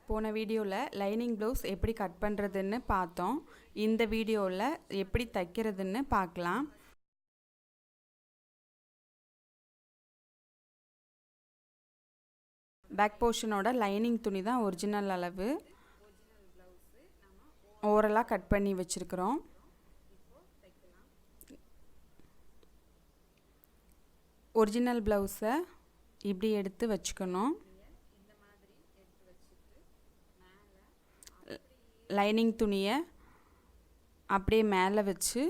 போன வீடியோவில் lining blouse எப்படி கட் பண்ணுறதுன்னு பார்த்தோம். இந்த வீடியோவில் எப்படி தைக்கிறதுன்னு பார்க்கலாம். பேக் போர்ஷனோட லைனிங் துணி தான் ஒரிஜினல் அளவு. ஓரலாக கட் பண்ணி வச்சுருக்கிறோம். ஒரிஜினல் ப்ளவுஸை இப்படி எடுத்து வச்சுக்கணும். லைனிங் துணியை அப்படியே மேலே வச்சு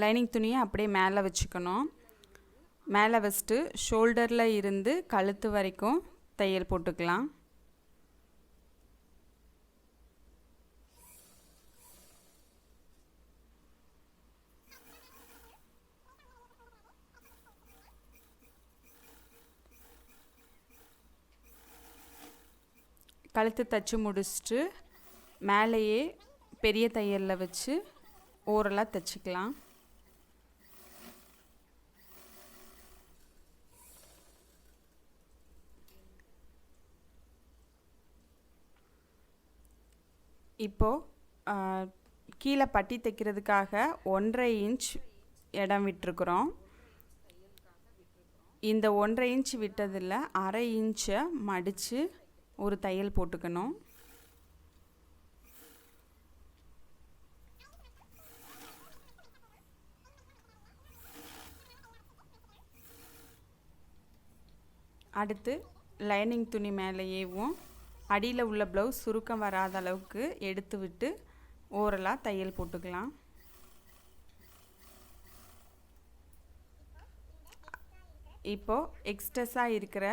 லைனிங் துணியை அப்படியே மேலே வச்சுக்கணும். மேலே வச்சுட்டு ஷோல்டரில் இருந்து கழுத்து வரைக்கும் தையல் போட்டுக்கலாம். கழுத்து தைச்சு முடிச்சுட்டு மேலேயே பெரிய தையலில் வச்சு ஓரலாக தைச்சிக்கலாம். இப்போது கீழே பட்டி தைக்கிறதுக்காக 1.5 இன்ச் இடம் விட்டுருக்குறோம். இந்த 1.5 இன்ச் விட்டதில் 1/2 இன்ச்சை மடித்து ஒரு தையல் போட்டுக்கணும். அடுத்து லைனிங் துணி மேலேயேவும் அடியில் உள்ள ப்ளவுஸ் சுருக்கம் வராத அளவுக்கு எடுத்து விட்டு ஓரலாக தையல் போட்டுக்கலாம். இப்போது எக்ஸ்ட்ரஸாக இருக்கிற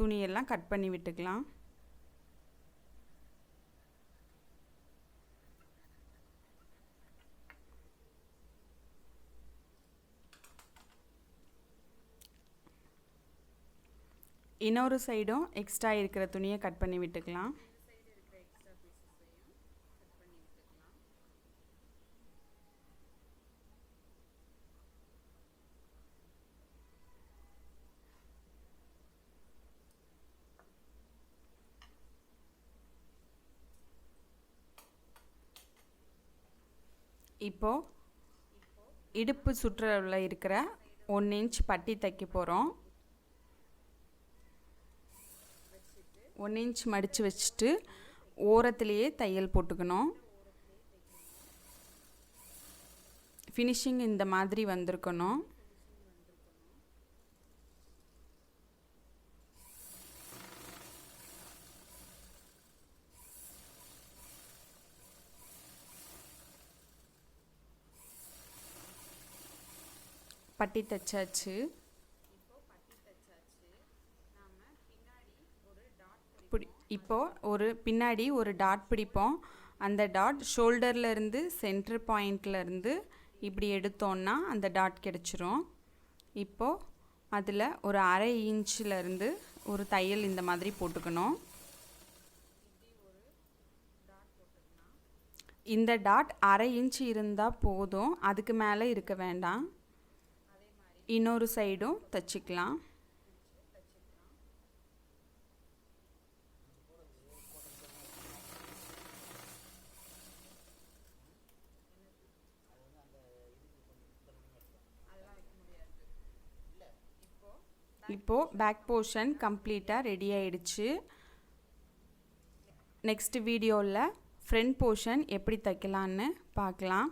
துணியெல்லாம் கட் பண்ணி விட்டுக்கலாம். இன்னொரு சைடும் எக்ஸ்ட்ரா இருக்கிற துணியை கட் பண்ணி விட்டுக்கலாம். இப்போது இடுப்பு சுற்றளவில் இருக்கிற 1 இன்ச் பட்டி தைக்க போகிறோம். 1 இன்ச் மடித்து வச்சுட்டு ஓரத்துலேயே தையல் போட்டுக்கணும். ஃபினிஷிங் இந்த மாதிரி வந்திருக்கணும். பட்டி தைச்சாச்சு. இப்போது பின்னாடி ஒரு டாட் பிடிப்போம். அந்த டாட் ஷோல்டர்லேருந்து சென்டர் பாயிண்ட்லேருந்து இப்படி எடுத்தோன்னா அந்த டாட் கிடச்சிரும். இப்போது அதில் ஒரு 1/2 இன்ச்சிலேருந்து ஒரு தையல் இந்த மாதிரி போட்டுக்கணும். இந்த டாட் 1/2 இன்ச் இருந்தால் போதும், அதுக்கு மேலே இருக்க வேண்டாம். இன்னொரு சைடும் தைச்சிக்கலாம். இப்போது பேக் போர்ஷன் கம்ப்ளீட்டாக ரெடி ஆயிடுச்சு. நெக்ஸ்ட் வீடியோவில் ஃப்ரண்ட் போர்ஷன் எப்படி தைக்கலான்னு பார்க்கலாம்.